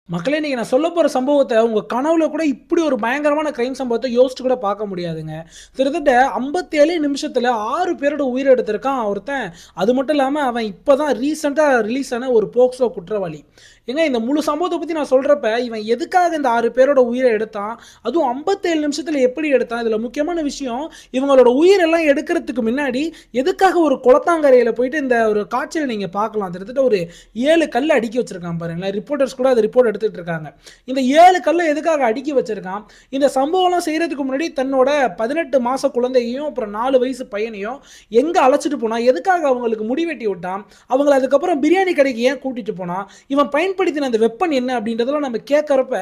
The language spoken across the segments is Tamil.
மக்களே இன்னைக்கு நான் சொல்லப் போற சம்பவத்த உங்க கனவுல கூட இப்படி ஒரு பயங்கரமான கிரைம் சம்பவத்த யோசிச்சு கூட பார்க்க முடியாதுங்க. கிட்டத்தட்ட 57 நிமிஷத்துல 6 பேரோட உயிர எடுத்திருக்கான் ஒருத்தன். அது மட்டும் இல்லாம அவன் இப்பதான் ரீசென்ட்டா ரிலீஸ் ஆன ஒரு போக்சோ குற்றவாளி. ஏங்க இந்த முழு சம்பவத்த பத்தி நான் சொல்றப்ப, இவன் எதுக்காக இந்த 6 பேரோட உயிர எடுத்தான்? அதுவும் 57 நிமிஷத்துல எப்படி எடுத்தான்? இதுல முக்கியமான விஷயம், இவங்களோட உயிரெல்லாம் எடுக்கிறதுக்கு முன்னாடி எதுக்காக ஒரு குளத்தாங்கரையில போயிட்டு இந்த ஒரு காட்சியில நீங்க பார்க்கலாம். கிட்டத்தட்ட ஒரு 7 கல்ல அடுக்கி வச்சிருக்கான் பாருங்களேன். ரிப்போர்ட்டர்ஸ் கூட அது ரிப்போர்ட் எடுத்துட்டு இருக்காங்க. இந்த 7 கல்ல எதுக்காக அடுக்கி வச்சிருக்கான்? இந்த சம்பவம்லாம் செய்யறதுக்கு முன்னாடி தன்னோட 18 மாச குழந்தையையும் அப்புறம் 4 வயசு பையனையும் எங்க அழைச்சிட்டு போனா? எதுக்காக அவங்களுக்கு முடி வெட்டி விட்டான்? அவங்கள அதுக்கப்புறம் பிரியாணி கடைக்கு ஏன் கூட்டிட்டு போனா? இவன் பயன்படுத்தின அந்த வெப்பன் என்ன அப்படின்றதெல்லாம் நம்ம கேட்கறப்ப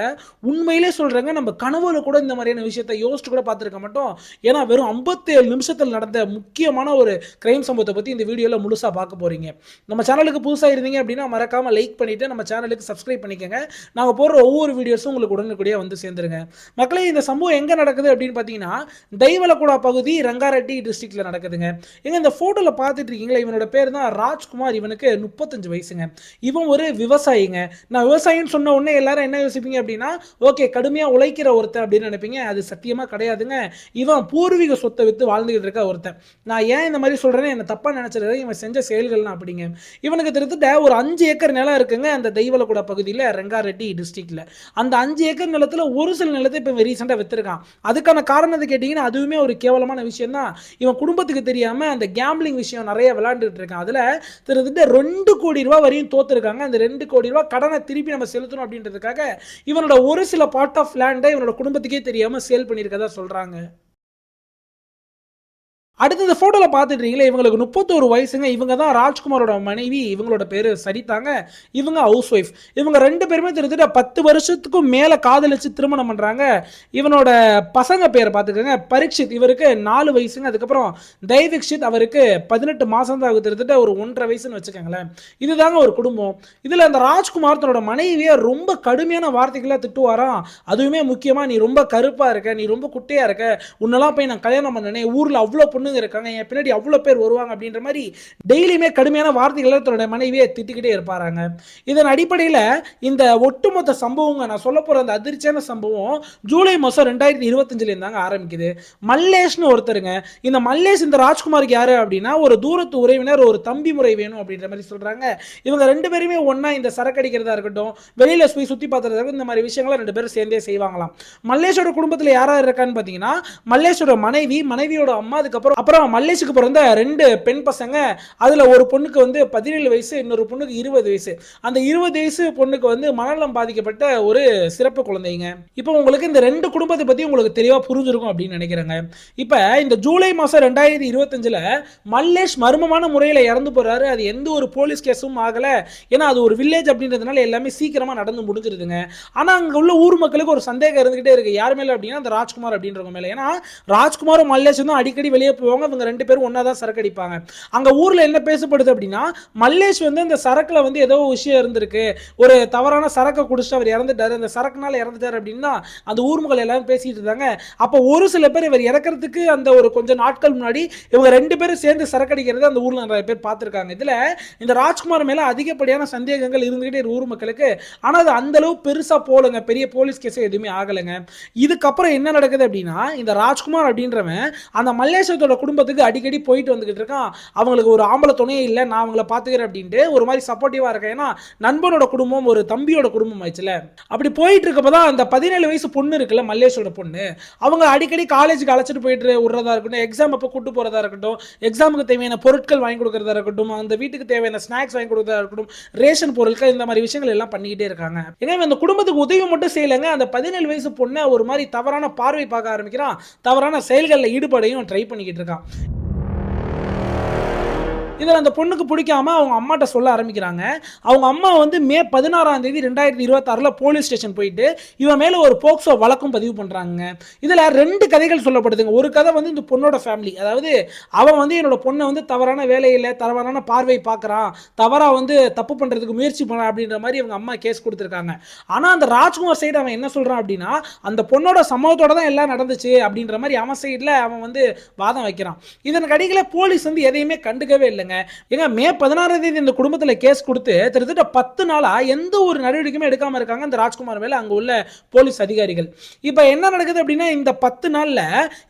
உண்மையிலே சொல்றேங்க, நம்ம கனவுல கூட இந்த மாதிரியான விஷயத்தை யோசிச்சு கூட பார்த்துருக்க மாட்டோம். ஏன்னா வெறும் 57 நிமிஷத்தில் நடந்த முக்கியமான ஒரு கிரைம் சம்பவத்தை பத்தி இந்த வீடியோல முழுசா பார்க்க போறீங்க. நம்ம சேனலுக்கு புதுசா இருந்தீங்க அப்படின்னா மறக்காம லைக் பண்ணிட்டு நம்ம சேனலுக்கு சப்ஸ்கிரைப் பண்ணிக்கங்க. நாங்க போடுற ஒவ்வொரு வீடியோஸும் உங்களுக்கு உடனுக்குடியே வந்து சேர்ந்துருங்க. மக்களே இந்த சம்பவம் எங்க நடக்குது அப்படின்னு பார்த்தீங்கன்னா, தைவலகுடா பகுதி ரங்காரெட்டி டிஸ்ட்ரிக்ட்ல நடக்குதுங்க. எங்க இந்த போட்டோல பார்த்துட்டு இருக்கீங்களா, இவனோட பேர் தான் ராஜ்குமார். இவனுக்கு 35 வயசுங்க. இவன் ஒரு விவசாயிங்க. நான் விவசாயின்னு சொன்ன உடனே எல்லாரும் என்ன யோசிப்பீங்க அப்படின்னா, ஓகே கடுமையா உழைக்கிற ஒருத்தன் அப்படின்னு நினைப்பீங்க. அது சத்தியமா கிடையாதுங்க. இவன் பூர்வீக சொத்தை வித்து வாழ்ந்துகிட்டு இருக்க ஒருத்தன். நான் ஏன் இந்த மாதிரி சொல்றேன்னு என்ன தப்பா நினைச்சிருந்தேன். இவன் செஞ்ச செயல்கள்லாம் அப்படிங்க. இவனுக்கு கிட்டத்தட்ட ஒரு 5 ஏக்கர் நிலம் இருக்குங்க அந்த தைவலகுடா பகுதியில் ரங்காரெட்டி டிஸ்ட்ரிக்ட்ல. அந்த 5 ஏக்கர் நிலத்துல ஒரு சில நிலத்தை இப்போ ரீசெண்டாக வித்திருக்கான். அதுக்கான காரணத்தை கேட்டீங்கன்னா அதுவுமே ஒரு கேவலமான விஷயம் தான். இவன் குடும்பத்துக்கு தெரியாம அந்த கேம்பிளிங் விஷயம் நிறைய விளையாண்டுட்டு இருக்கான். அதுல கிட்டத்தட்ட 2 கோடி ரூபாய் வரையும் தோத்துருக்காங்க. அந்த 2 கோடி ரூபாய் கடனை திருப்பி நம்ம செலுத்தணும் அப்படின்றதுக்காக இவனோட ஒரு சில பார்ட் ஆஃப் லேண்டை இவனோட குடும்பத்துக்கே தெரியாம சேல் பண்ணியிருக்கதா சொல்றாங்க. அடுத்து இந்த போட்டோல பார்த்துட்டீங்களா, இவங்களுக்கு 31 வயசுங்க. இவங்க தான் ராஜ்குமாரோட மனைவி. இவங்களோட பேரு சரிதாங்க. இவங்க ஹவுஸ் ஒய்ஃப். இவங்க 2 பேருமே கிட்டத்தட்ட 10 வருஷத்துக்கும் மேல காதலிச்சு திருமணம் பண்றாங்க. இவனோட பசங்க பேரை பார்த்துக்கோங்க. பரீட்சித் இவருக்கு 4 வயசுங்க. அதுக்கப்புறம் தைவிக்ஷித் அவருக்கு 18 மாசம் தான் ஆகுது. கிட்டத்தட்ட ஒரு 1.5 வயசுன்னு வச்சுக்கோங்களேன். இதுதாங்க ஒரு குடும்பம். இதுல அந்த ராஜ்குமார் தன்னோட மனைவியை ரொம்ப கடுமையான வார்த்தைகளா திட்டுவாராம். அதுவுமே முக்கியமா, நீ ரொம்ப கருப்பா இருக்க, நீ ரொம்ப குட்டையா இருக்க, உன்னெல்லாம் போய் நான் கல்யாணம் பண்ணனே, ஊர்ல அவ்வளோ பொண்ணுங்க இருக்காங்க, என் பின்னாடி அவ்வளோ பேர் வருவாங்க அப்படின்ற மாதிரி டெய்லியுமே கடுமையான வார்த்தைகளை தன்னோட மனைவியை திட்டிக்கிட்டே இருப்பாராங்க. இதன் அடிப்படையில் இந்த ஒட்டுமொத்த சம்பவங்க நான் சொல்ல போற அந்த அதிர்ச்சியான சம்பவம் ஜூலை மாதம் 2025 இருந்தாங்க ஆரம்பிக்குது. மல்லேஷ்னு ஒருத்தருங்க. இந்த மல்லேஷ் இந்த ராஜ்குமாருக்கு யாரு அப்படின்னா ஒரு தூரத்து உறவினர், ஒரு தம்பி முறை வேணும் அப்படின்ற மாதிரி சொல்றாங்க. இவங்க 2 பேருமே ஒன்னா இந்த சரக்கு அடிக்கிறதா இருக்கட்டும், வெளியில போய் சுத்தி பார்த்துறதா இருக்கட்டும், இந்த மாதிரி விஷயங்களை 2 பேரும் சேர்ந்தே செய்வாங்களாம். மல்லேஷோட குடும்பத்தில் யாரா இருக்கான்னு பார்த்தீங்கன்னா, மல்லேஷோட மனைவி, மனைவியோட அம்மா, அப்புறம் மல்லேஷுக்கு பிறந்த 2 பெண் பசங்க. அதுல ஒரு பொண்ணுக்கு வந்து 17 வயசு, இன்னொரு பொண்ணுக்கு 20 வயசு. அந்த 20 வயசு பொண்ணுக்கு வந்து மனநலம் பாதிக்கப்பட்ட ஒரு சிறப்பு குழந்தைங்க. இப்போ உங்களுக்கு இந்த 2 குடும்பத்தை பத்தி உங்களுக்கு தெளிவா புரிஞ்சிருக்கும் அப்படின்னு நினைக்கிறேங்க. இப்போ இந்த ஜூலை மாசம் 2025ல மல்லேஷ் மர்மமான முறையில் இறந்து போறாரு. அது எந்த ஒரு போலீஸ் கேஸும் ஆகல. ஏன்னா அது ஒரு வில்லேஜ் அப்படின்றதுனால எல்லாமே சீக்கிரமா நடந்து முடிஞ்சிருதுங்க. ஆனா அங்க உள்ள ஊர் மக்களுக்கு ஒரு சந்தேகம் இருந்துகிட்டே இருக்கு. யார் மேல அப்படின்னா அந்த ராஜ்குமார் அப்படின்றவங்க மேல. ஏன்னா ராஜ்குமாரும் மல்லேஷும் தான் அடிக்கடி வெளியே போவாங்க. இவங்க 2 பேரும் ஒண்ணா தான் சரக்கு அடிப்பாங்க. அங்க ஊர்ல என்ன பேசப்படுது அப்படின்னா, மல்லேஷ் வந்து இந்த சரக்குல வந்து ஏதோ விஷயம் இருந்திருக்கு, ஒரு தவறான சரக்கு குடிச்சிட்டு அவர் இறந்துட்டாரு, அந்த சரக்குனால இறந்துட்டாரு அப்படின்னா அந்த ஊர் மக்கள் எல்லாரும் பேசிட்டு இருந்தாங்க. அப்போ ஒரு சில பேர் இவர் இறக்கிறதுக்கு அந்த ஒரு கொஞ்சம் நாட்கள் முன்னாடி இவங்க 2 பேரும் சேர்ந்து சரக்கு அடிக்கிறது அந்த ஊர்ல நிறைய பேர் பார்த்திருக்காங்க. இதுல இந்த ராஜ்குமார் மேல அதிகப்படியான சந்தேகங்கள் இருந்துகிட்டே ஊர் மக்களுக்கு. ஆனா அது அந்த அளவு பெருசா போலங்க, பெரிய போலீஸ் கேஸ் எதுவுமே ஆகலைங்க. இதுக்கப்புறம் என்ன நடக்குது அப்படின்னா, இந்த ராஜ்குமார் அப்படின்றவன் அந்த மல்லேஷத்தோட குடும்பத்துக்கு அடிக்கடி போயிட்டு வந்துகிட்டு இருக்கான். அவங்களுக்கு ஒரு ஆம்பளை துணையே இல்லை, நான் அவங்கள பார்த்துக்கிறேன் அப்படின்ட்டு ஒரு மாதிரி சப்போர்ட்டிவா இருக்கேன். ஏன்னா நண்பனோட குடும்பம் ஒரு தம்பியோட குடும்பம் ஆயிடுச்சுல. அப்படி போயிட்டு இருக்கப்பதான் அந்த 17 வயசு பொண்ணு இருக்குல்ல, மல்லேஷோட பொண்ணு, அவங்க அடிக்கடி காலேஜுக்கு அழைச்சிட்டு போயிட்டு விடுறதா இருக்கட்டும், எக்ஸாம் அப்போ கூட்டு போறதா இருக்கட்டும், எக்ஸாமுக்கு தேவையான பொருட்கள் வாங்கி கொடுக்கறதா இருக்கட்டும், அந்த வீட்டுக்கு தேவையான ஸ்நாக்ஸ் வாங்கி கொடுக்கறதா இருக்கட்டும், ரேஷன் பொருட்கள், இந்த மாதிரி விஷயங்கள் எல்லாம் பண்ணிக்கிட்டே இருக்காங்க. ஏன்னா அந்த குடும்பத்துக்கு உதவி மட்டும் செய்யலைங்க, அந்த 17 வயசு பொண்ணை ஒரு மாதிரி தவறான பார்வை பார்க்க ஆரம்பிக்கிறான், தவறான செயல்களில் ஈடுபடையும் ட்ரை பண்ணிக்கிட்டு இருக்கான். இதில் அந்த பொண்ணுக்கு பிடிக்காம அவங்க அம்மாட்ட சொல்ல ஆரம்பிக்கிறாங்க. அவங்க அம்மா வந்து மே 16ஆம் தேதி 2026ல் போலீஸ் ஸ்டேஷன் போயிட்டு இவன் மேலே ஒரு போக்சோ வழக்கும் பதிவு பண்ணுறாங்க. இதில் 2 கதைகள் சொல்லப்படுதுங்க. ஒரு கதை வந்து இந்த பொண்ணோட ஃபேமிலி, அதாவது அவன் வந்து என்னோட பொண்ணை வந்து தவறான வேலையில் தவறான பார்வை பார்க்குறான், தவறாக வந்து தப்பு பண்ணுறதுக்கு முயற்சி பண்ணான் அப்படின்ற மாதிரி இவங்க அம்மா கேஸ் கொடுத்துருக்காங்க. ஆனால் அந்த ராஜ்குமார் சைடு அவன் என்ன சொல்கிறான் அப்படின்னா, அந்த பொண்ணோட சம்பவத்தோட தான் எல்லாம் நடந்துச்சு அப்படின்ற மாதிரி அவன் சைடில் அவன் வந்து வாதம் வைக்கிறான். இதன் கடையில் போலீஸ் வந்து எதையுமே கண்டுக்கவே இல்லைங்க. இருக்காங்க. ஏங்க மே 16ஆம் தேதி இந்த குடும்பத்துல கேஸ் கொடுத்து கிட்டத்தட்ட 10 நாளா எந்த ஒரு நடவடிக்கையுமே எடுக்காம இருக்காங்க இந்த ராஜ்குமார் மேல அங்க உள்ள போலீஸ் அதிகாரிகள். இப்ப என்ன நடக்குது அப்படின்னா இந்த 10 நாள்ல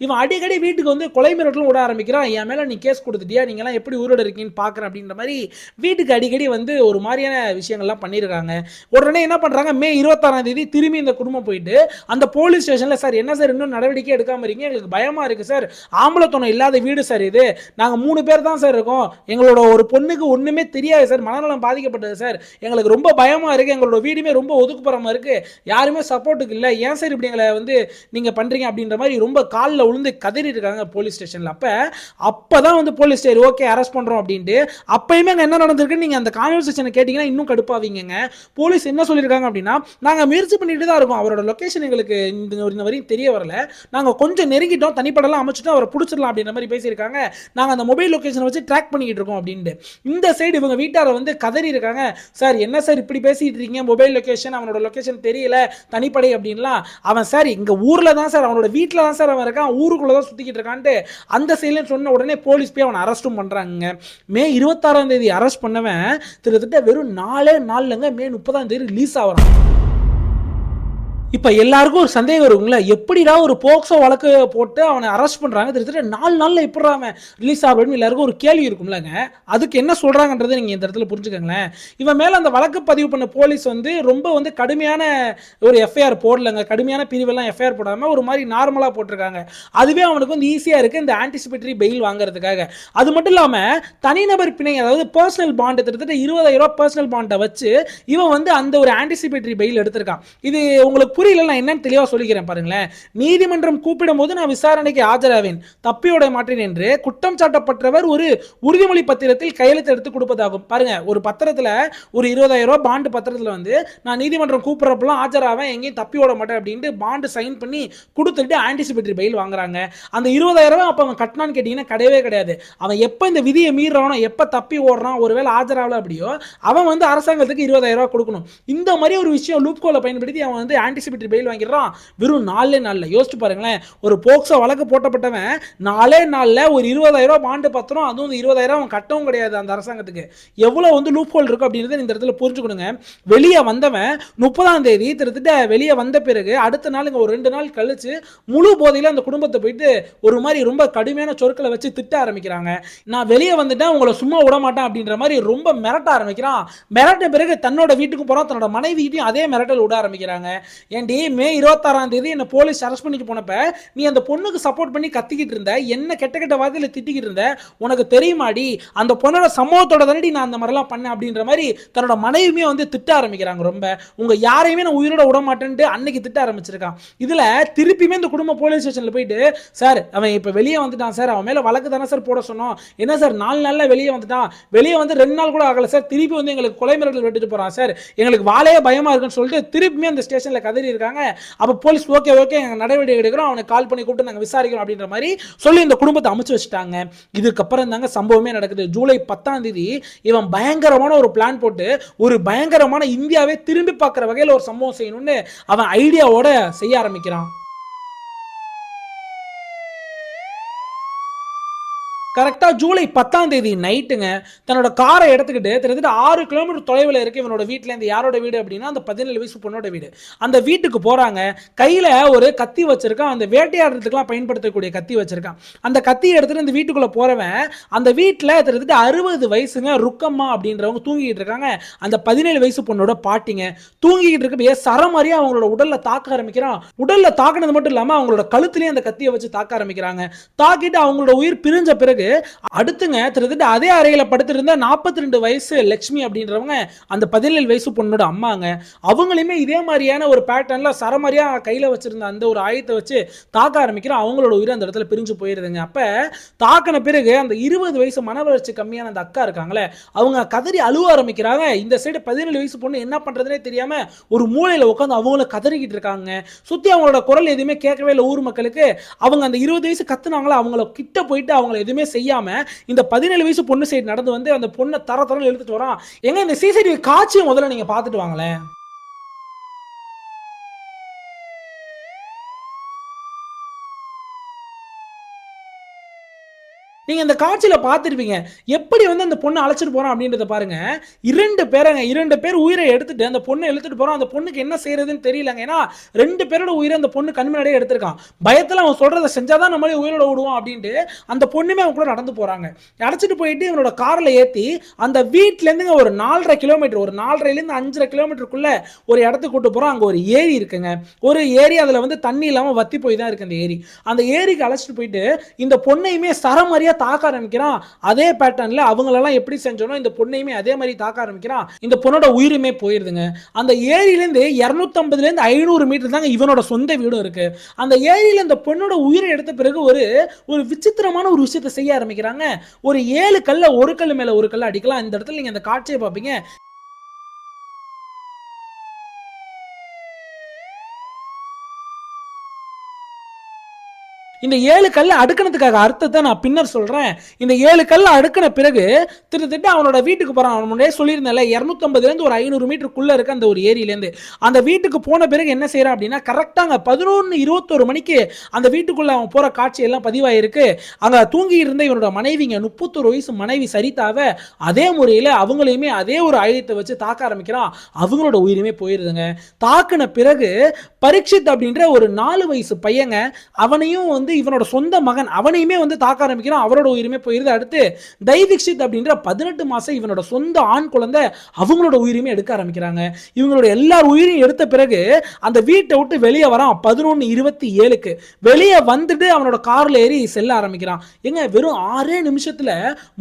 இவன் அடிக்கடி வீட்டுக்கு வந்து கொலை மிரட்டலும் விட ஆரம்பிக்கிறான். என் மேல நீ கேஸ் கொடுத்துட்டியா, நீங்க எல்லாம் எப்படி உயிரோட இருக்கீங்கன்னு பாக்குறேன் அப்படின்ற மாதிரி வீட்டுக்கு அடிக்கடி வந்து ஒரு மாதிரியான விஷயங்கள்லாம் பண்ணியிருக்காங்க. உடனே என்ன பண்றாங்க, மே 26ஆம் தேதி திரும்பி இந்த குடும்பம் போயிட்டு அந்த போலீஸ் ஸ்டேஷன்ல சார் என்ன சார் இன்னும் நடவடிக்கை எடுக்காம இருக்கீங்க, எங்களுக்கு பயமா இருக்கு சார், ஆம்பளை துணை இல்லாத வீடு சார் இது, நாங்க 3 பேர் தான் சார் இருக்கோம், எங்களோட ஒரு பொண்ணுக்கு ஒண்ணுமே தெரியாது சார், மனநலம் பாதிக்கப்பட்டது சார், எங்களுக்கு ரொம்ப பயமா இருக்கு, எங்களோட வீடுமே ரொம்ப ஒதுக்குப்புறமா இருக்கு, யாருமே சப்போர்ட்டுக்கு இல்லை, ஏன் சார் இப்படி எங்களை வந்து நீங்க பண்றீங்க அப்படின்ற மாதிரி ரொம்ப காலில் விழுந்து கதறி இருக்காங்க போலீஸ் ஸ்டேஷன்ல. அப்பதான் வந்து போலீஸ் ஸ்டேஷன் ஓகே அரெஸ்ட் பண்றோம் அப்படின்ட்டு. அப்பயுமே அங்க என்ன நடந்திருக்கு நீங்க அந்த கான்வர்சேஷனை கேட்டீங்கன்னா இன்னும் கடுப்பாவீங்க. போலீஸ் என்ன சொல்லியிருக்காங்க அப்படின்னா, நாங்க முயற்சி பண்ணிட்டு தான் இருக்கோம், அவரோட லொகேஷன் எங்களுக்கு இந்த வரையும் தெரிய வரல, நாங்க கொஞ்சம் நெருங்கிட்டோம், தனிப்படலாம் அமைச்சிட்டோம், அவரை பிடிச்சிடலாம் அப்படின்ற மாதிரி பேசியிருக்காங்க, நாங்க அந்த மொபைல் லொகேஷனை வச்சு ட்ராக் பண்ணிக்கிட்டு இருக்கோம் அப்படின்ட்டு. இந்த சைடு இவங்க வீட்டார வந்து கதறி இருக்காங்க, சார் என்ன சார் இப்படி பேசிட்டு இருக்கீங்க, மொபைல் லொகேஷன் அவனோட லொகேஷன் தெரியல, தனிப்படை அப்படின்லாம், அவன் சார் இங்க ஊர்ல தான் சார், அவனோட வீட்டில் தான் சார் அவன் இருக்கான், ஊருக்குள்ள தான் சுத்திக்கிட்டு இருக்கான்ட்டு அந்த சைட்ல சொன்ன உடனே போலீஸ் போய் அவனை அரெஸ்டும் பண்றாங்க. மே 26ஆம் தேதி அரெஸ்ட் பண்ணவன் கிட்டத்தட்ட வெறும் 4 நாள்லங்க மே 30ஆம் தேதி ரிலீஸ் ஆகிறான். இப்ப எல்லாருக்கும் ஒரு சந்தேகம் இருக்குங்களா, எப்படிடா ஒரு போக்சோ வழக்கு போட்டு அவனை அரெஸ்ட் பண்றாங்க, கிட்டத்தட்ட 4 நாள்ல எப்படிடா அவன் ரிலீஸ் ஆகணும்னு எல்லாருக்கும் ஒரு கேள்வி இருக்கும்லங்க. அதுக்கு என்ன சொல்றாங்கன்றதை நீங்க இந்த இடத்துல புரிஞ்சுக்கங்களேன். இவன் மேல அந்த வழக்கு பதிவு பண்ண போலீஸ் வந்து ரொம்ப வந்து கடுமையான ஒரு எஃப்ஐஆர் போடலங்க, கடுமையான பிரிவெல்லாம் எஃப்ஐஆர் போடாம ஒரு மாதிரி நார்மலா போட்டிருக்காங்க. அதுவே அவனுக்கு வந்து ஈஸியா இருக்கு இந்த ஆன்டிசிபேட்டரி பெயில் வாங்குறதுக்காக. அது மட்டும் இல்லாம தனிநபர் பிணை, அதாவது பர்சனல் பாண்ட், கிட்டத்தட்ட 20,000 பர்சனல் பாண்டை வச்சு இவன் வந்து அந்த ஒரு ஆன்டிசிபேட்டரி பெயில் எடுத்திருக்கான். இது உங்களுக்கு புரியல, நான் என்னன்னு தெளிவா சொல்லிக்கிறேன் பாருங்களேன். நீதிமன்றம் கூப்பிடும் போது நான் விசாரணைக்கு ஆஜராவேன், தப்பியோட மாட்டேன் என்று குற்றம் சாட்டப்பட்டவர் ஒரு உறுதிமொழி பத்திரத்தில் கையெழுத்து எடுத்து கொடுப்பதாகும். பாருங்க, ஒரு பத்திரத்துல ஒரு 20,000 பாண்டு பத்திரத்துல வந்து நான் நீதிமன்றம் கூப்பிடுறப்பெல்லாம் ஆஜராவேன், எங்கேயும் தப்பி ஓட மாட்டேன் அப்படின்ட்டு பாண்டு சைன் பண்ணி கொடுத்துட்டு ஆன்டிசிபேட்டரி பெயில் வாங்குறாங்க. அந்த 20,000 அப்ப அவன் கட்டினான்னு கேட்டீங்கன்னா கிடையவே கிடையாது. அவன் எப்ப இந்த விதியை மீறானோ, எப்ப தப்பி ஓடுறான், ஒருவேளை ஆஜராகல அப்படியோ அவன் வந்து அரசாங்கத்துக்கு 20,000 கொடுக்கணும். இந்த மாதிரி ஒரு விஷயம் லூப் கோலை பயன்படுத்தி அவன் வந்து ஆன்டிசிபேட்டரி பெயில் வாங்கிடுறான் வெறும் 4 நாள்ல. யோசிச்சு பாருங்களேன், ஒரு போக்சோ வழக்கு போட்டப்பட்டவன் 4 நாள்ல ஒரு 20,000 பாண்டு பத்திரம், அதுவும் 20,000 அவன் கட்டவும் கிடையாது அந்த அரசாங்கத்துக்கு. எவ்வளவு வந்து லூப் ஹோல் இருக்கு அப்படின்றத இந்த இடத்துல புரிஞ்சுக்கணுங்க. வெளியே வந்தவன் 30ஆம் தேதி கிட்டத்தட்ட வெளியே வந்த பிறகு அடுத்த நாள் ஒரு 2 நாள் கழிச்சு முழு போதையில அந்த குடும்பத்தை போயிட்டு ஒரு மாதிரி ரொம்ப கடுமையான சொற்களை வச்சு திட்ட ஆரம்பிக்கிறாங்க. நான் வெளியே வந்துட்டேன், உங்களை சும்மா விட மாட்டேன் அப்படின்ற மாதிரி ரொம்ப மிரட்ட ஆரம்பிக்கிறான். மிரட்ட பிறகு தன்னோட வீட்டுக்கு போறான், தன்னோட மனைவிட்டையும் அதே மிரட்டல் விட ஆரம்பிக்கிறாங்க. ஏன்டி மே 26ஆம் தேதி என்ன போலீஸ் அரெஸ்ட் பண்ணிட்டு போனப்ப நீ அந்த பொண்ணுக்கு சப்போர்ட் பண்ணி கத்திக்கிட்டு இருந்த, என்ன கெட்ட கெட்ட வார்த்தையில திட்டிக்கிட்டு இருந்த, உனக்கு தெரியுமாடி அந்த பொண்ணோட சம்பவத்தோட தானடி நான் அந்த மாதிரிலாம் பண்ணேன் அப்படின்ற மாதிரி தன்னோட மனைவியுமே வந்து திட்ட ஆரம்பிக்கிறாங்க. ரொம்ப உங்க யாரையுமே நான் உயிரோட விட மாட்டேன்ட்டு அன்னைக்கு திட்ட ஆரம்பிச்சிருக்கான். இதுல திருப்பியுமே இந்த குடும்ப போலீஸ் ஸ்டேஷன்ல போயிட்டு, சார் அவன் இப்ப வெளியே வந்துட்டான் சார், அவன் மேல வழக்கு தானே சார் போட சொன்னோம், என்ன சார் 4 நாள்ல வெளியே வந்துட்டான், வெளியே வந்து 2 நாள் கூட ஆகல சார், திருப்பி வந்து எங்களுக்கு கொலை மிரட்டல் விட்டுட்டு போறான் சார், எங்களுக்கு வாழையே பயமா இருக்குன்னு சொல்லிட்டு திருப்பியுமே அந்த ஸ்டேஷன்ல கதறி இருக்காங்க. அப்ப போலீஸ் ஓகே ஓகே நடவடிக்கை எடுக்கிறோம், அவனை கால் பண்ணி கூப்பிட்டு நாங்க விசாரிக்கிறோம் அப்படின்ற மாதிரி சொல்லி இந்த குடும்பத்தை அமைச்சு வச்சுட்டாங்க. இதுக்கப்புறம் தாங்க சம்பவமே நடக்குது. ஜூலை 10ஆம் தேதி இவன் பயங்கரமான ஒரு பிளான் போட்டு ஒரு பயங்கரமான இந்தியாவே திரும்பி பார்க்கிற வகையில் ஒரு சம்பவம் செய்யணும்னு அவன் ஐடியாவோட செய்ய ஆரம்பிக்கிறான். கரெக்டா ஜூலை 10ஆம் தேதி நைட்டுங்க தன்னோட காரை எடுத்துக்கிட்டு கிட்டத்தட்ட 6 கிலோமீட்டர் தொலைவில் இருக்கு இவனோட வீட்டில் இருந்து. யாரோட வீடு அப்படின்னா அந்த 17 வயசு பொண்ணோட வீடு. அந்த வீட்டுக்கு போறாங்க, கையில ஒரு கத்தி வச்சிருக்கான், அந்த வேட்டையாடுறதுக்குலாம் பயன்படுத்தக்கூடிய கத்தி வச்சிருக்கான். அந்த கத்தியை எடுத்துட்டு இந்த வீட்டுக்குள்ள போறவன் அந்த வீட்டில் கிட்டத்தட்ட 60 வயசுங்க ருக்கம்மா அப்படின்றவங்க தூங்கிட்டு இருக்காங்க. அந்த 17 வயசு பொண்ணோட பாட்டிங்க தூங்கிட்டு இருக்க சரமாரியா அவங்களோட உடல்ல தாக்க ஆரம்பிக்கிறான். உடல்ல தாக்குனது மட்டும் இல்லாம அவங்களோட கழுத்துலயும் அந்த கத்தியை வச்சு தாக்க ஆரம்பிக்கிறாங்க. தாக்கிட்டு அவங்களோட உயிர் பிரிஞ்ச பிறகு அடுத்துங்க கிட்டத்தட்ட அதே அறையில படுத்திருந்த 42 வயசு லட்சுமி அப்படின்றவங்க அந்த 17 வயசு பொண்ணோட அம்மாங்க. அவங்களுமே இதே மாதிரியான ஒரு பேட்டர்ன்ல சரமாரியா கையில வச்சிருந்த அந்த ஒரு ஆயத்தை வச்சு தாக்க ஆரம்பிக்கிற அவங்களோட உயிர் அந்த இடத்துல பிரிஞ்சு போயிருதுங்க. அப்ப தாக்கின பிறகு அந்த 20 வயசு மன வளர்ச்சி கம்மியான அந்த அக்கா இருக்காங்களே, அவங்க கதறி அழுவ ஆரம்பிக்கிறாங்க. இந்த சைடு 17 வயசு பொண்ணு என்ன பண்றதுனே தெரியாம ஒரு மூலையில உட்காந்து அவங்கள கதறிக்கிட்டு இருக்காங்க. சுத்தி அவங்களோட குரல் எதுவுமே கேட்கவே இல்லை ஊர் மக்களுக்கு. அவங்க அந்த 20 வயசு கத்துனாங்களா, அவங்கள கிட்ட போயிட்டு அவங்கள எதுவுமே செய்யாம இந்த 17 வயசு பொண்ணு சைடு நடந்து வந்து அந்த பொண்ணை தர தரன்னு இழுத்துட்டு வரான். எங்க இந்த சிசிடிவி காட்சியை முதல்ல நீங்க பார்த்துட்டு வாங்களேன். நீங்க இந்த காட்சியில பார்த்திருப்பீங்க. எப்படி வந்து அந்த பொண்ண அழைச்சிட்டு போறான் அப்படின்றத பாருங்க. 2 பேர் உயிரை எடுத்துட்டு அந்த பொண்ண இழுத்துட்டு போறான். அந்த பொண்ணுக்கு என்ன செய்றதுன்னு தெரியலங்க. ஏன்னா 2 பேரோட உயிர அந்த பொண்ணு கண் முன்னாடியே எடுத்திருக்கான். பயத்துல அவன் சொல்றத செஞ்சா தான் நம்மளே உயிரோட விடுவோம் அப்படின்ட்டு அந்த பொண்ணுமே அவன் கூட நடந்து போறாங்க. அழைச்சிட்டு போயிட்டு இவனோட கார்ல ஏத்தி அந்த வீட்ல இருந்துங்க ஒரு 4.5 கிலோமீட்டர், ஒரு 4.5ல இருந்து 5.5 கிலோமீட்டருக்குள்ள ஒரு இடத்துக்கு கூட்டு போறோம். அங்க ஒரு ஏரி இருக்குங்க. ஒரு ஏரி, அதுல வந்து தண்ணி இல்லாம வத்தி போய் தான் இருக்கு அந்த ஏரி. அந்த ஏரிக்கு அழைச்சிட்டு போயிட்டு இந்த பொண்ணையுமே சரமாரியா தாக்க ஆரம்பிக்கிறான். அதே பேட்டர்ன்ல அவங்களெல்லாம் எப்படி செஞ்சோனோ இந்த பொண்ணையுமே அதே மாதிரி தாக்க ஆரம்பிக்கிறான். இந்த பொண்ணோட உயிருமே போயிருதுங்க. அந்த ஏரியிலேருந்து 250 இருந்து 500 மீட்டர் தாங்க இவனோட சொந்த வீடும் இருக்கு. அந்த ஏரியில இந்த பொண்ணோட உயிரை எடுத்த பிறகு ஒரு ஒரு விசித்திரமான ஒரு விஷயத்தை செய்ய ஆரம்பிக்கிறாங்க. ஒரு 7 கல்ல ஒரு கல்லு மேல ஒரு கல்ல அடிக்கலாம். இந்த இடத்துல நீங்க அந்த காட்சியை பார்ப்பீங்க. இந்த 7 கல்ல அடுக்கனதுக்காக அர்த்தத்தை நான் பின்னர் சொல்றேன். இந்த 7 கல்ல அடுக்கின பிறகு திட்டத்தட்ட அவனோட வீட்டுக்கு போறான். அவன் முன்னாடியே சொல்லியிருந்தேன்ல 250 இருந்து ஒரு 500 மீட்டருக்குள்ள இருக்க அந்த ஒரு ஏரியிலேருந்து அந்த வீட்டுக்கு போன பிறகு என்ன செய்யறான் அப்படின்னா கரெக்டாங்க 11:21 மணிக்கு அந்த வீட்டுக்குள்ள அவன் போற காட்சி எல்லாம் பதிவாயிருக்கு. அங்க தூங்கி இருந்த இவனோட மனைவிங்க 31 வயசு மனைவி சரிதாவை அதே முறையில் அவங்களையுமே அதே ஒரு ஆயுதத்தை வச்சு தாக்க ஆரம்பிக்கிறான். அவங்களோட உயிருமே போயிருதுங்க. தாக்குன பிறகு பரீட்சித் அப்படின்ற ஒரு 4 வயசு பையங்க அவனையும் வந்து இவனோட சொந்த மகன் அவனையுமே வந்து தாக்க ஆரம்பிக்கிறான். அவரோட உயிருமே போயிருது. அடுத்து தைவிக்ஷித் அப்படின்ற 18 மாசம் இவனோட சொந்த ஆண் குழந்தை அவங்களோட உயிருமே எடுக்க ஆரம்பிக்கிறாங்க. இவங்களோட எல்லார் உயிரையும் எடுத்த பிறகு அந்த வீட்டை விட்டு வெளியே வரான். 11:27க்கு வெளியே வந்துட்டு அவனோட கார்ல ஏறி செல்ல ஆரம்பிக்கிறான். எங்க வெறும் 6 நிமிஷத்துல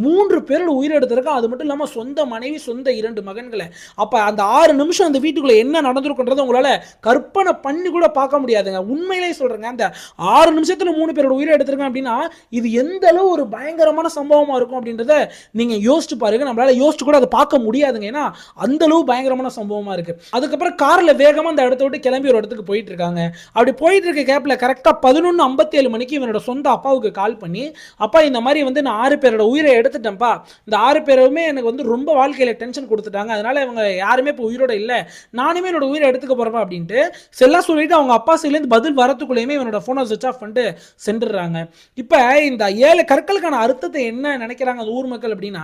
3 பேரோட உயிரை எடுத்திருக்கான். அது மட்டும் இல்லாம சொந்த மனைவி, சொந்த 2 மகன்களை. அப்ப அந்த 6 நிமிஷம் அந்த வீட்டுக்குள்ள என்ன நடந்திருக்குன்றதை உங்களால கற்பனை பண்ணி கூட பார்க்க முடியாதுங்க. உண்மையிலேயே சொல்றேங்க, அந்த 6 நிமிஷத்துல 3 பேரோட உயிரை எடுத்திருக்கான் அப்படின்னா இது எந்த அளவு ஒரு பயங்கரமான சம்பவமா இருக்கும் அப்படின்றத நீங்க யோசிச்சு பாருங்க. நம்மளால யோசிச்சு கூட அதை பார்க்க முடியாதுங்க. ஏன்னா அந்த அளவு பயங்கரமான சம்பவமா இருக்கு. அதுக்கப்புறம் கார்ல வேகமா அந்த இடத்த விட்டு கிளம்பி ஒரு இடத்துக்கு போயிட்டு இருக்காங்க. அப்படி போயிட்டு இருக்க கேப்ல கரெக்டா 11:57 மணிக்கு இவனோட சொந்த அப்பாவுக்கு கால் பண்ணி, அப்பா இந்த மாதிரி வந்து நான் 6 பேரோட உயிரை எடுத்துட்டேன்ப்பா, இந்த 6 பேருமே எனக்கு வந்து ரொம்ப வாழ்க்கையில டென்ஷன் கொடுத்துட்டாங்க, அதனால இவங்க யாருமே இப்போ உயிரோட இல்லை, நானுமே என்னோட உயிரை எடுத்துக்க போறேன் அப்படின்ட்டு செல்லாம் சொல்லிட்டு அவங்க அப்பா சைட்லேருந்து பதில் வரத்துக்குள்ளேயுமே இவனோட போனை சுவிச் ஆஃப் பண்ணிட்டு சென்றுறாங்க. இப்போ இந்த 7 கற்களுக்கான அர்த்தத்தை என்ன நினைக்கிறாங்க அந்த ஊர் மக்கள் அப்படின்னா,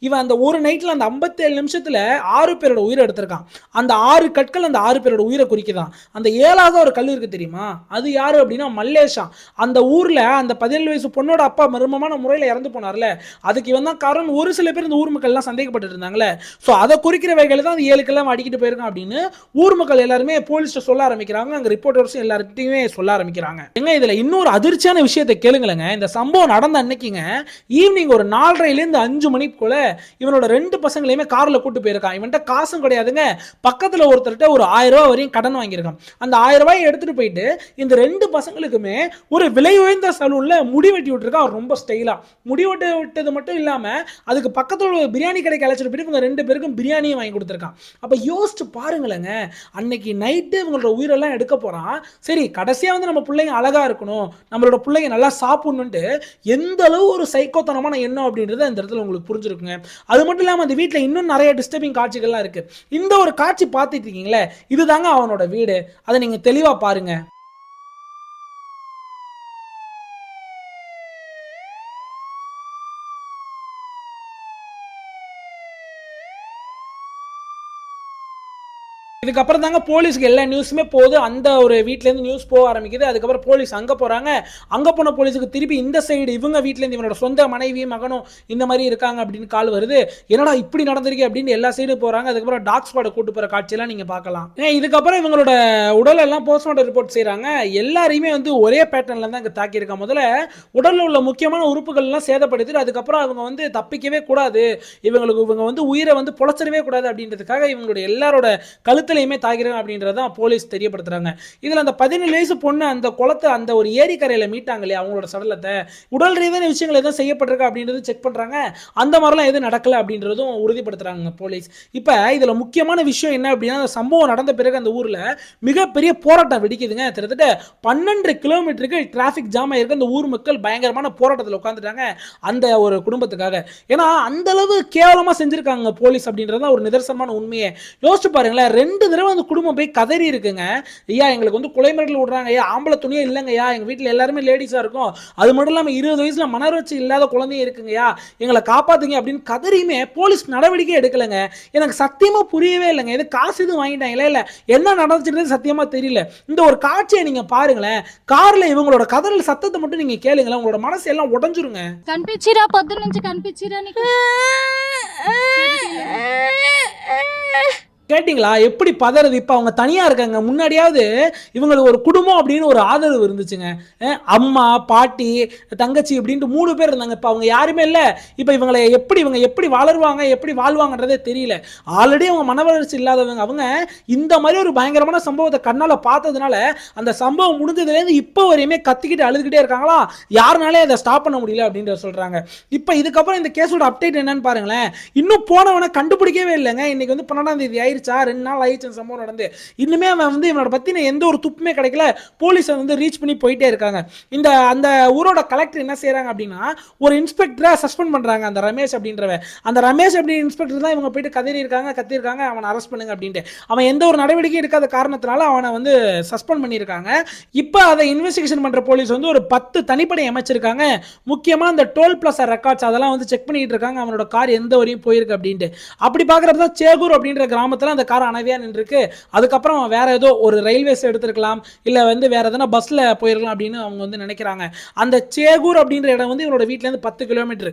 இவன் அந்த ஒரு நைட்ல அந்த 57 நிமிஷத்துல 6 பேரோட உயிரை எடுத்திருக்கான். அந்த 6 கற்கள் அந்த 6 பேரோட உயிரை குறிக்குதான். அந்த 7வது ஒரு கல் இருக்கு தெரியுமா, அது யாரு அப்படின்னா மல்லேஷா. அந்த ஊர்ல அந்த 17 வயசு பொண்ணோட அப்பா மர்மமான முறையில் இறந்து போனார்ல, அதுக்கு இவன் தான் காரணம். ஒரு சில பேர் இந்த ஊர் மக்கள் எல்லாம் சந்தேகப்பட்டு இருந்தாங்களே, ஸோ அதை குறிக்கிற வகையில் தான் அந்த 7 கல்லாம் அடிக்கிட்டு போயிருக்கான் அப்படின்னு ஊர் மக்கள் எல்லாருமே போலீஸ்ட சொல்ல ஆரம்பிக்கிறாங்க. அங்க ரிப்போர்ட்டர்ஸும் எல்லார்கிட்டயுமே சொல்ல ஆரம்பிக்கிறாங்க. எங்க இதுல இன்னொரு அதிர்ச்சியான விஷயத்தை கேளுங்களேங்க. இந்த சம்பவம் நடந்த அன்னைக்குங்க ஈவினிங் ஒரு 4:30லேருந்து 5 மணிக்குள்ள இவனோட 2 பசங்களையுமே கார்ல கூட்டு போயிருக்கான். இவன்ட்ட காசும் கிடையாதுங்க. பக்கத்துல ஒருத்தர்கிட்ட ஒரு 1000 ரூபாய் வரையும் கடன் வாங்கியிருக்கான். அந்த 1000 ரூபாய் எடுத்துட்டு போயிட்டு இந்த 2 பசங்களுக்குமே ஒரு விலை உயர்ந்த சலூன்ல முடி வெட்டி விட்டுருக்கான். ரொம்ப ஸ்டைலா முடி வெட்டி விட்டது மட்டும் இல்லாம அதுக்கு பக்கத்துல ஒரு பிரியாணி கடைக்கு அழைச்சிட்டு போயிட்டு இவங்க 2 பேருக்கும் பிரியாணியும் வாங்கி கொடுத்துருக்கான். அப்ப யோசிச்சு பாருங்களேங்க, அன்னைக்கு நைட்டு இவங்களோட உயிரெல்லாம் எடுக்க போறான். சரி கடைசியா வந்து நம்ம பிள்ளைங்க அழகா இருக்கணும், நம்மளோட பிள்ளைங்க நல்லா சாப்பிடணும்ட்டு எந்த அளவு ஒரு சைக்கோத்தனமான எண்ணம் அப்படின்றது இந்த இடத்துல உங்களுக்கு புரிஞ்சிருக்குங்க. அது மட்டும் இல்லாம அந்த வீட்டில் இன்னும் நிறைய டிஸ்டர்பிங் காட்சிகள்லாம் இருக்கு. இந்த ஒரு காட்சி பார்த்துட்டு இருக்கீங்களே, இதுதாங்க அவனோட வீடு. அதை நீங்க தெளிவா பாருங்க. இதுக்கப்புறம் தாங்க போலீஸ்க்கு எல்லா நியூஸுமே போகுது. அந்த ஒரு வீட்டிலேருந்து நியூஸ் போக ஆரம்பிக்குது. அதுக்கப்புறம் போலீஸ் அங்கே போகிறாங்க. அங்கே போன போலீஸுக்கு திருப்பி இந்த சைடு இவங்க வீட்டிலேருந்து இவனோட சொந்த மனைவியும் மகனும் இந்த மாதிரி இருக்காங்க அப்படின்னு கால் வருது. என்னடா இப்படி நடந்திருக்கு அப்படின்னு எல்லா சைடும் போகிறாங்க. அதுக்கப்புறம் டாக் ஸ்குவாடை கூட்டு போகிற காட்சியெல்லாம் நீங்கள் பார்க்கலாம். இதுக்கப்புறம் இவங்களோட உடல் எல்லாம் போஸ்ட்மார்ட்டம் ரிப்போர்ட் செய்கிறாங்க. எல்லாரையுமே வந்து ஒரே பேட்டர்னில் தான் இங்கே தாக்கியிருக்காங்க. முதல்ல உடலில் உள்ள முக்கியமான உறுப்புகள்லாம் சேதப்படுத்திட்டு அதுக்கப்புறம் அவங்க வந்து தப்பிக்கவே கூடாது, இவங்க வந்து உயிரை வந்து பொழைச்சிடவே கூடாது அப்படின்றதுக்காக இவங்களுடைய எல்லாரோட கழுத்து தாக்கிறாங்க அப்படின்றத போலீஸ் தெரியப்படுத்துறாங்க. இதுல அந்த 17 வயசு பொண்ணு அந்த குளத்தை அந்த ஒரு ஏரிக்கரையில மீட்டாங்க இல்லையா, அவங்களோட சடலத்தை உடல் ரீதியான விஷயங்கள் எதுவும் செய்யப்பட்டிருக்கா அப்படின்றது செக் பண்றாங்க. அந்த மாதிரிலாம் எதுவும் நடக்கல அப்படின்றதும் உறுதிப்படுத்துறாங்க போலீஸ். இப்ப இதுல முக்கியமான விஷயம் என்ன அப்படின்னா, அந்த சம்பவம் நடந்த பிறகு அந்த ஊர்ல மிகப்பெரிய போராட்டம் வெடிக்குதுங்க. கிட்டத்தட்ட 12 கிலோமீட்டருக்கு டிராபிக் ஜாம் ஆயிருக்கு. அந்த ஊர் மக்கள் பயங்கரமான போராட்டத்தில் உட்காந்துட்டாங்க அந்த ஒரு குடும்பத்துக்காக. ஏன்னா அந்த அளவு கேவலமா செஞ்சிருக்காங்க போலீஸ் அப்படின்றத ஒரு நிதர்சனமான உண்மையை யோசிச்சு பாருங்களேன். 2 2 தடவை அந்த குடும்பம் போய் கதறி இருக்குங்க. ஐயா எங்களுக்கு வந்து கொலை மிரட்டல் விடுறாங்க ஐயா, ஆம்பளை துணியே இல்லைங்கய்யா, எங்க வீட்டில் எல்லாருமே லேடிஸா இருக்கும், அது மட்டும் இல்லாமல் 20 வயசுல மனவளர்ச்சி இல்லாத குழந்தையும் இருக்குங்கய்யா, எங்களை காப்பாத்துங்க அப்படின்னு கதறியுமே போலீஸ் நடவடிக்கை எடுக்கலைங்க. எனக்கு சத்தியமா புரியவே இல்லைங்க. இது காசு எதுவும் வாங்கிட்டாங்களே, இல்லை என்ன நடந்துச்சுன்னு சத்தியமா தெரியல. இந்த ஒரு காட்சியை நீங்க பாருங்களேன், கார்ல இவங்களோட கதறல் சத்தத்தை மட்டும் நீங்க கேளுங்களேன், உங்களோட மனசு எல்லாம் உடைஞ்சிருங்க. కనిపించిరా పొద్దు నుంచి కనిపించిరా నీకు கேட்டிங்களா எப்படி பதறது? இப்போ அவங்க தனியாக இருக்காங்க. முன்னாடியாவது இவங்களுக்கு ஒரு குடும்பம் அப்படின்னு ஒரு ஆதரவு இருந்துச்சுங்க. அம்மா, பாட்டி, தங்கச்சி அப்படின்ட்டு 3 பேர் இருந்தாங்க. இப்போ அவங்க யாருமே இல்லை. இப்போ இவங்க எப்படி வளருவாங்க, எப்படி வாழ்வாங்கன்றதே தெரியல. ஆல்ரெடி அவங்க மன வளர்ச்சி இல்லாதவங்க. அவங்க இந்த மாதிரி ஒரு பயங்கரமான சம்பவத்தை கண்ணால் பார்த்ததுனால அந்த சம்பவம் முடிஞ்சதுலேருந்து இப்போ வரையுமே கத்திக்கிட்டு அழுதுகிட்டே இருக்காங்களா, யாருனாலே அதை ஸ்டாப் பண்ண முடியல அப்படின்ற சொல்கிறாங்க. இப்போ இதுக்கப்புறம் இந்த கேஸோட அப்டேட் என்னன்னு பாருங்களேன். இன்னும் போனவனை கண்டுபிடிக்கவே இல்லைங்க. இன்னைக்கு வந்து 12ஆம் தேதி 2 நாள் ஆயிடுச்சு சம்பவம் நடந்து. இன்னுமே அவன் வந்து இவனோட பத்தின எந்த ஒரு துப்புமே கிடைக்கல. போலீஸ் வந்து ரீச் பண்ணி போயிட்டே இருக்காங்க. அந்த ஊரோட கலெக்டர் என்ன செய்யறாங்க அப்படின்னா, ஒரு இன்ஸ்பெக்டரை சஸ்பெண்ட் பண்றாங்க. அந்த ரமேஷ் அப்படின்றவன், அந்த ரமேஷ் அப்படி இன்ஸ்பெக்டர் தான் இவங்க போயிட்டு கத்திருக்காங்க அவனை அரெஸ்ட் பண்ணுங்க அப்படின்ட்டு. அவன் எந்த ஒரு நடவடிக்கையும் எடுக்காத காரணத்தினால அவனை வந்து சஸ்பெண்ட் பண்ணியிருக்காங்க. இப்போ அதை இன்வெஸ்டிகேஷன் பண்ற போலீஸ் வந்து ஒரு 10 தனிப்படை அமைச்சிருக்காங்க. முக்கியமா அந்த டோல் பிளாசா ரெக்கார்ட்ஸ் அதெல்லாம் வந்து செக் பண்ணிட்டு இருக்காங்க, அவனோட கார் எந்த வரையும் போயிருக்கு அப்படின்ட்டு. அப்படி பார்க்கறப்ப சேகூர் அப்படின்ற கிராமத்தில் அந்த கார் அனவியா நின்றுருக்கு. அதுக்கப்புறம் வேற ஏதோ ஒரு ரயில்வேஸ் எடுத்திருக்கலாம், இல்ல வந்து வேற எதனா பஸ்ல போயிருக்கலாம் அப்படின்னு அவங்க வந்து நினைக்கிறாங்க. அந்த சேகூர் அப்படின்ற இடம் வந்து இவனோட வீட்டுல இருந்து 10 கிலோமீட்டர்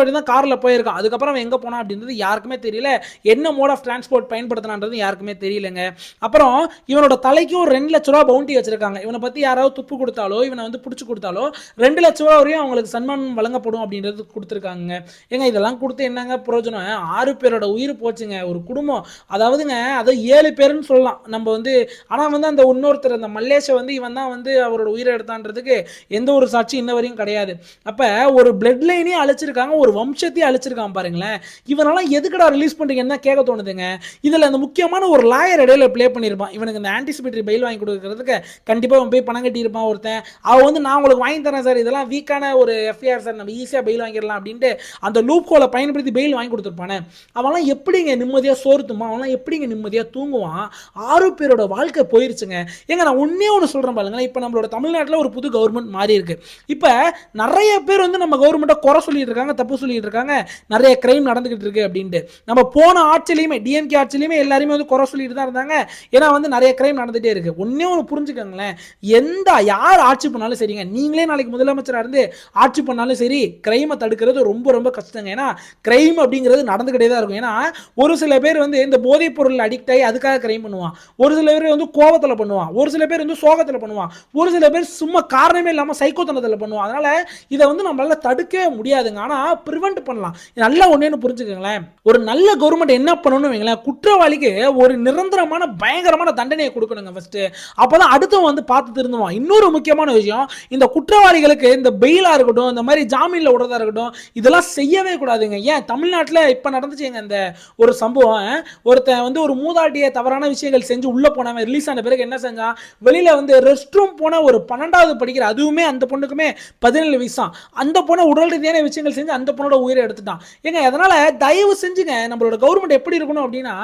வரைக்கும் தான் கார்ல போயிருக்கான். அதுக்கப்புறம் அவன் எங்க போனா அப்படின்றது யாருக்குமே தெரியல. என்ன மோட் ஆஃப் டிரான்ஸ்போர்ட் பயன்படுத்தினான்றது யாருக்குமே தெரியலங்க. அப்புறம் இவனோட தலைக்கு ஒரு 2 லட்ச ரூபாய் பவுண்டி வச்சிருக்காங்க. இவனை பத்தி யாராவது துப்பு கொடுத்தாலோ, இவனை வந்து பிடிச்சு கொடுத்தாலோ 2 லட்ச ரூபாய் வரையும் அவங்களுக்கு சன்மானம் வழங்கப்படும் அப்படின்றது கொடுத்துருக்காங்க. ஏங்க இதெல்லாம் கொடுத்து என்னங்க பிரயோஜனம்? 6 பேரோட உயிர் போச்சுங்க. ஒரு குடும்பம், அதாவதுங்க அது 7 பேருன்னு சொல்லலாம் நம்ம வந்து. ஆனா வந்து அந்த இன்னொருத்தர் அந்த மல்லேஷ வந்து இவன் தான் வந்து அவரோட உயிரை எடுத்தான்றதுக்கு எந்த ஒரு சாட்சி இன்ன வரையும் கிடையாது. அப்ப ஒரு பிளட் லைனே அழிச்சிருக்காங்க, ஒரு வம்சத்தையே அழிச்சிருக்கான் பாருங்களேன். இவனெல்லாம் எதுக்கடா ரிலீஸ் பண்றீங்கன்னு தான் கேட்க தோணுதுங்க. இதுல அந்த முக்கியமான ஒரு லாயர் இடையில ப்ளே பண்ணியிருப்பான். இவனுக்கு இந்த ஆன்டிசிபேட்டரி பெயில் வாங்கி கொடுக்கறதுக்கு கண்டிப்பா அவன் போய் பணம் கட்டி இருப்பான் ஒருத்தன். அவன் வந்து நான் உங்களுக்கு வாங்கி தரேன் சார், இதெல்லாம் வீக்கான ஒரு எஃப்ஐஆர் சார், நம்ம ஈஸியா பெயில் வாங்கிடலாம் அப்படின்ட்டு அந்த லூப் ஹோலை பயன்படுத்தி பெயில் வாங்கி கொடுத்துருப்பானே. அவன்லாம் எப்படிங்க நிம்மதியா சோறுத்துமா, அவன்லாம் எப்படிங்க நிம்மதியா தூங்குவான்? 6 பேரோட வாழ்க்கை போயிருச்சுங்க. ஏங்க நான் ஒன்னே ஒன்று சொல்றேன் பாருங்களேன். இப்போ நம்மளோட தமிழ்நாட்டில் ஒரு புது கவர்மெண்ட் மாறி இருக்கு. இப்போ நிறைய பேர் வந்து நம்ம கவர்மெண்ட்டை குறை சொல்லிட்டு இருக்காங்க, தப்பு சொல்லிட்டு இருக்காங்க, நிறைய கிரைம் நடந்துகிட்டு இருக்கு அப்படின்ட்டு. நம்ம போன ஆட்சியிலையுமே டிஎம்கே ஆட்சியிலையுமே எல்லாருமே வந்து குறை சொல்லிட்டு தான் இருந்தாங்க. ஏன்னா வந்து நிறைய கிரைம் நடந்துட்டே இருக்கு. ஒன்னே ஒன்று புரிஞ்சுக்கோங்களேன், யார் ஆட்சி பண்ணாலும் சரிங்க, நீங்களே நாளைக்கு முதலமைச்சராக இருந்து ஆட்சி பண்ணாலும் சரி, கிரைமை தடுக்கிறது ரொம்ப ரொம்ப கஷ்டங்க. ஏன்னா கிரைம் அப்படிங்கிறது நடந்துகிட்டே தான் இருக்கும். ஏன்னா ஒரு சில பேர் வந்து இந்த போதைப் பொருள் அடிக்ட் ஆகி அதுக்காக கிரைம் பண்ணுவான், ஒரு சில பேர் வந்து கோபத்தில் பண்ணுவான், ஒரு சில பேர் வந்து சோகத்தில் பண்ணுவான், ஒரு சில பேர் சும்மா காரணமே இல்லாமல் சைக்கோத்தனத்தில் பண்ணுவான். அதனால இதை வந்து நம்மளால தடுக்கவே முடியாதுங்க. ஆனால் ப்ரிவென்ட் பண்ணலாம். நல்லா ஒன்னேன்னு புரிஞ்சுக்கோங்களேன், ஒரு நல்ல கவர்மெண்ட் என்ன பண்ணணும் வைங்களேன், குற்றவாளிக்கு ஒரு நிரந்தரமான பயங்கரமான தண்டனையை கொடுக்கணுங்க ஃபர்ஸ்ட். அப்பதான் அடுத்தவன் வந்து பார்த்து திருந்துவான். இன்னொரு முக்கியமான விஷயம், இந்த குற்றவாளிகளுக்கு இந்த பெயிலா இருக்கட்டும், இந்த மாதிரி ஜாமீன்ல விடுறதா இருக்கட்டும், இதெல்லாம் செய்யவே கூடாதுங்க. ஏன் தமிழ்நாட்டில் இப்ப நடந்துச்சுங்க இந்த ஒரு சம்பவம். ஒருத்தன் வந்து ஒரு மூதாட்டிய தவறான விஷயங்கள் செஞ்சு உள்ள போனவன் ரிலீஸ் ஆன பிறகு என்ன செஞ்சான், வெளியில வந்து ரெஸ்ட் ரூம் போன ஒரு 12வது படிக்கிற, அதுவுமே அந்த பொண்ணுக்குமே 17 வயசு, அந்த பொண்ணை உடல் ரீதியான விஷயங்கள் செஞ்சு அந்த பொண்ணோட உயிரை எடுத்துட்டான். ஏங்க அதனால தயவு செஞ்சுங்க நம்மளோட கவர்மெண்ட் எப்படி இருக்கணும் அப்படின்னா,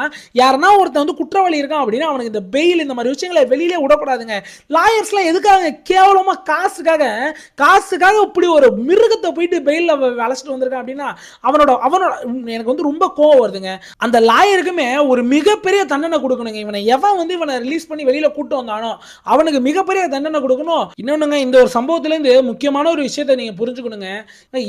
யாருன்னா ஒருத்தன் வந்து குற்றவாளி இருக்கான் அப்படின்னா அவனுக்கு இந்த பெயில் இந்த மாதிரி விஷயங்களை வெளியிலே விடக்கூடாதுங்க. லாயர்ஸ்லாம் எதுக்காக கேவலமா காசுக்காக இப்படி ஒரு மிருகத்தை போயிட்டு பெயில அழைச்சிட்டு வந்திருக்கான் அப்படின்னா அவனோட எனக்கு வந்து ரொம்ப கோவம் வருதுங்க. அந்த லாயருக்குமே ஒரு மிகப்பெரிய தண்டனை கொடுக்கணுங்க. இவனை ரிலீஸ் பண்ணி வெளியில கூட்டு வந்தானோ அவனுக்கு மிகப்பெரிய தண்டனை கொடுக்கணும். இன்னொன்னுங்க, இந்த ஒரு சம்பவத்திலேருந்து முக்கியமான ஒரு விஷயத்தை நீங்க புரிஞ்சுக்கணுங்க.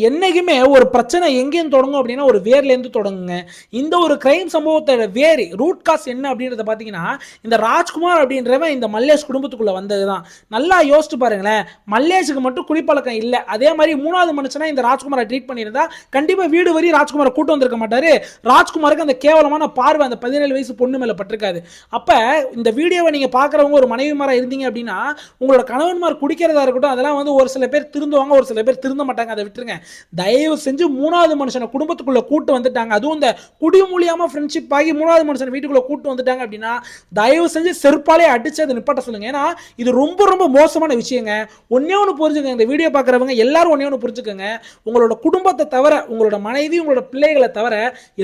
என்னைக்குமே ஒரு பிரச்சனை எங்கேயும் தொடங்கும் அப்படின்னா ஒரு வேர்ல இருந்து தொடங்குங்க. இந்த ஒரு கிரைம் சம்பவத்தோட வேறு ரூட் காஸ் என்ன அப்படின்றத பாத்தீங்கன்னா, இந்த ராஜ்குமார் அப்படின்றவன் இந்த மல்லேஷ் குடும்பத்துக்குள்ள வந்ததுதான். நல்லா யோசிச்சு பாருங்களேன், மல்லேஷுக்கு மட்டும் குடிப்பழக்கம் இல்லை, அதே மாதிரி 3வது மனுஷனா இந்த ராஜ்குமாரை ட்ரீட் பண்ணியிருந்தா கண்டிப்பா வீடு வரி ராஜ்குமாரை கூட்டு வந்திருக்க மாட்டாரு. ராஜ்குமாருக்கு அந்த கேவலமான பார்வை அந்த 17 வயசு பொண்ணு மேல பட்டிருக்காது. அப்ப இந்த வீடியோவை நீங்க பாக்குறவங்க ஒரு மனைவிமாரா இருந்தீங்க அப்படின்னா, உங்களோட கணவன்மார் குடிக்கிறதா இருக்கட்டும், அதெல்லாம் வந்து ஒரு சில பேர் திருந்துவாங்க, ஒரு சில பேர் திருந்த மாட்டாங்க. அதை விட்டுருங்க. தயவு செஞ்சு 3வது மனுஷனை குடும்பத்துக்குள்ள கூட்டு வந்துட்டாங்க, அதுவும் இந்த குடி மூலியமா ஃப்ரெண்ட்ஷிப் ஆகி 3வது மனுஷன் வீட்டுக்குள்ள கூட்டு வந்துட்டாங்க அப்படின்னா தயவு செஞ்சு செருப்பாலே அடிச்சு அதை நிப்பாட்ட சொல்லுங்க. ஏன்னா இது ரொம்ப ரொம்ப மோசமான விஷயங்க. ஒன்னே ஒன்று புரிஞ்சுக்கங்க, இந்த வீடியோ பார்க்குறவங்க எல்லாரும் ஒன்னே ஒன்று புரிஞ்சுக்கங்க, உங்களோட குடும்பத்தை தவிர, உங்களோட மனைவி, உங்களோட பிள்ளைகளை தவிர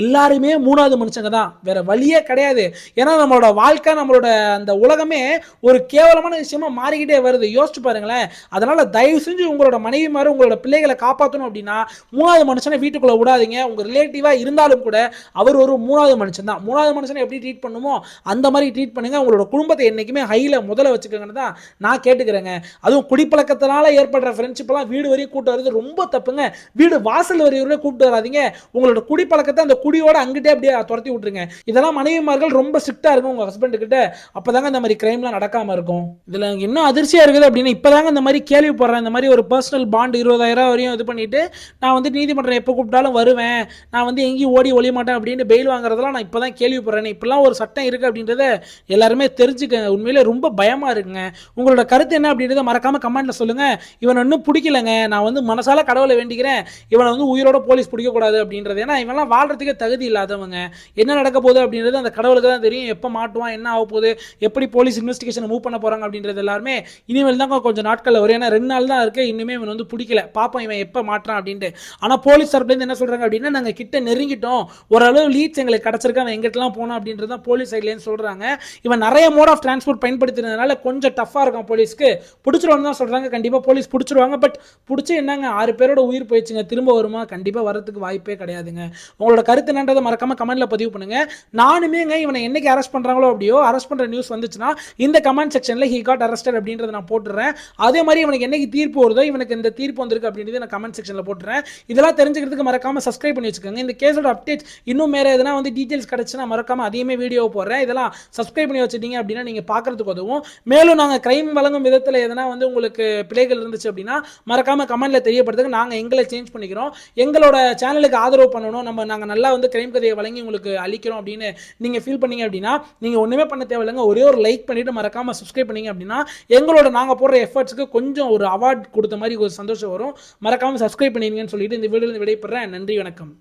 எல்லாருமே 3வது மனுஷங்க தான், வேற வழியே கிடையாது. ஏன்னா நம்மளோட வாழ்க்கை, நம்மளோட அந்த உலகமே ஒரு கேவலமான விஷயமா மாறிக்கிட்டே வருது. யோசிச்சு பாருங்களேன். அதனால தயவு செஞ்சு உங்களோட மனைவிமாரு, உங்களோட பிள்ளைகளை காப்பாற்றணும் அப்படின்னா 3வது மனுஷனை வீட்டுக்குள்ள விடாதீங்க. உங்க ரிலேட்டிவா இருந்தாலும் கூட அவர் ஒரு 3வது மனுஷன் தான். 3வது மனுஷனை எப்படி ட்ரீட் பண்ணுமோ அந்த மாதிரி ட்ரீட் பண்ணுங்க. உங்களோட குடும்பத்தை என்னைக்குமே ஹைல முதல்ல வச்சுக்கோங்கன்னு தான் நான் கேட்டுக்கிறேங்க. அதுவும் குடிப்பழக்கத்தினால ஏற்படுற ஃப்ரெண்ட்ஷிப் எல்லாம் வீடு வரையும் கூட்டு வரது ரொம்ப தப்புங்க. வீடு வாசல் வரையும் கூப்பிட்டு வராதீங்க. உங்களோட குடிப்பழக்கத்தை அந்த குடியோட அங்கிட்டே அப்படியே துரத்தி விட்டுருங்க. இதெல்லாம் மனைவிமார்கள் ரொம்ப ஸ்ட்ரிக்டா இருக்கும் உங்க ஹஸ்பண்ட் கிட்ட. அப்பதாங்க இந்த மாதிரி கிரைம்லாம் நடக்காம இருக்கும். இதுல எனக்கு இன்னும் அதிர்ச்சியா இருக்குது அப்படின்னா இப்பதாங்க இந்த மாதிரி கேள்விப்படுறேன். இந்த மாதிரி ஒரு பர்சனல் பாண்ட் 20,000 வரையும் இது பண்ணிட்டு நான் வந்து நீதிமன்றம் எப்போ கூப்பிட்டாலும் வருவேன், நான் வந்து எங்கேயும் ஓடி ஒளிய மாட்டேன் அப்படின்னு பெயில் வாங்குறதெல்லாம் நான் இப்பதான் கேள்விப்படுறேன். இப்பெல்லாம் ஒரு சட்டம் இருக்கு அப்படின்றத எல்லாருமே தெரிஞ்சுக்கங்க. உண்மையிலே ரொம்ப பயமா இருக்குங்க. உங்களோட கருத்து என்ன அப்படின்றத மறக்காம கமெண்ட்ல சொல்லுங்க. இவன் இன்னும் பிடிக்கலங்க, நான் வந்து மனசால கடவுளை வேண்டிக்கிறேன், இவனை வந்து உயிரோட போலீஸ் பிடிக்க கூடாது அப்படின்றது. ஏன்னா இவெல்லாம் வாழ்றதுக்கே தகுதி இல்லாதவங்க. என்ன நடக்க போகுது அப்படின்றது அந்த கடவுளுக்கு தான் தெரியும். எப்போ மாட்டுவான், என்ன ஆக போகுது, எப்படி போலீஸ் இன்வெஸ்டிகேஷன் மூவ் பண்ண போறாங்க அப்படின்றது எல்லாருமே இனிமேல் தான் கொஞ்சம் நாட்கள் வரும். ஏன்னா 2 நாள் தான் இருக்கு, இன்னுமே இவன் வந்து பிடிக்கல, பாப்போம் இவன் எப்போ மாட்டான் அப்படின்ட்டு. ஆனா போலீஸ் தரப்புலேருந்து என்ன சொல்றாங்க அப்படின்னா நாங்க கிட்ட நெருங்கிட்டோம், ஓரளவு லீட்ஸ் எங்களுக்கு கிடைச்சிருக்கு, அவன் எங்கிட்டலாம் போனோம் அப்படின்றது தான் போலீஸ் சைட்லேருந்து சொல்றாங்க. இவன் நிறைய மோட் ஆஃப் டிரான்ஸ்போர்ட் பயன்படுத்தினதுனால கொஞ்சம் டஃபா இருக்கும் போலீஸ்க்கு. பிடிச்சிருவாங்க தான் சொல்றாங்க. கண்டிப்பா போலீஸ் பிடிச்சிருவாங்க. பட் பிடிச்சி என்னங்க 6 பேரோட உயிர் போயிடுச்சுங்க, திரும்ப வருமா? கண்டிப்பா வரதுக்கு வாய்ப்பே கிடையாதுங்க. உங்களோட கருத்து என்னன்றதை மறக்காம கமெண்ட்ல பதிவு பண்ணுங்க. நானுமேங்க இவனை என்னைக்கு அரெஸ்ட் பண்றாங்களோ அப்படியோ அரெஸ்ட் பண்ற நியூஸ் வந்துச்சுன்னா இந்த கமெண்ட் செக்ஷன்ல he got arrested அப்படின்றத நான் போட்டுறேன். அதே மாதிரி இவனுக்கு என்னைக்கு தீர்ப்பு வருதோ, இவனுக்கு இந்த தீர்ப்பு வந்திருக்கு அப்படின்றத நான் கமெண்ட் செக்ஷன்ல போட்டுறேன். இதெல்லாம் தெரிஞ்சுக்கிறதுக்கு மறக்காம சப்ஸ்கிரைப் பண்ணி வச்சுக்கோங்க. இந்த கேஸோட அப்டேட் இன்னும் வேற எதனா வந்து டீடைல்ஸ் கிடைச்சுன்னா மறக்காம அதையுமே வீடியோ போடுறேன். இதெல்லாம் சப்ஸ்கிரைப் பண்ணி வச்சுட்டீங்க அப்படின்னா நீங்க பார்க்கறதுக்கு உதவும். மேலும் நாங்க கிரைம் வழங்கும் விதத்தில் எதனா வந்து உங்களுக்கு பிழைகள் இருந்துச்சு அப்படின்னா மறக்காம கமெண்ட்ல தெரியப்படுத்துங்க. நாங்க எங்களை சேஞ்ச் பண்ணிக்கிறோம். எங்களோட சேனலுக்கு ஆதரவு பண்ணணும், நாங்க நல்லா வந்து கிரைம் கதையை வழங்கி உங்களுக்கு அளிக்கிறோம் அப்படின்னு நீங்க ஃபீல் பண்ணீங்க அப்படின்னா நீங்க ஒண்ணுமே பண்ண தேவையில்லைங்க. ஒரே ஒரு லைக் பண்ணிட்டு மறக்காம சப்ஸ்கிரைப் பண்ணீங்க அப்படின்னா எங்களோட நாங்க போடுற எஃபர்ட்ஸ்க்கு கொஞ்சம் ஒரு அவார்ட் கொடுத்த மாதிரி ஒரு சந்தோஷம் வரும். மறக்காம சப்ஸ்கிரைப் பண்ணிடுங்கன்னு சொல்லிட்டு இந்த வீடியோல விடைபெறேன். நன்றி, வணக்கம்.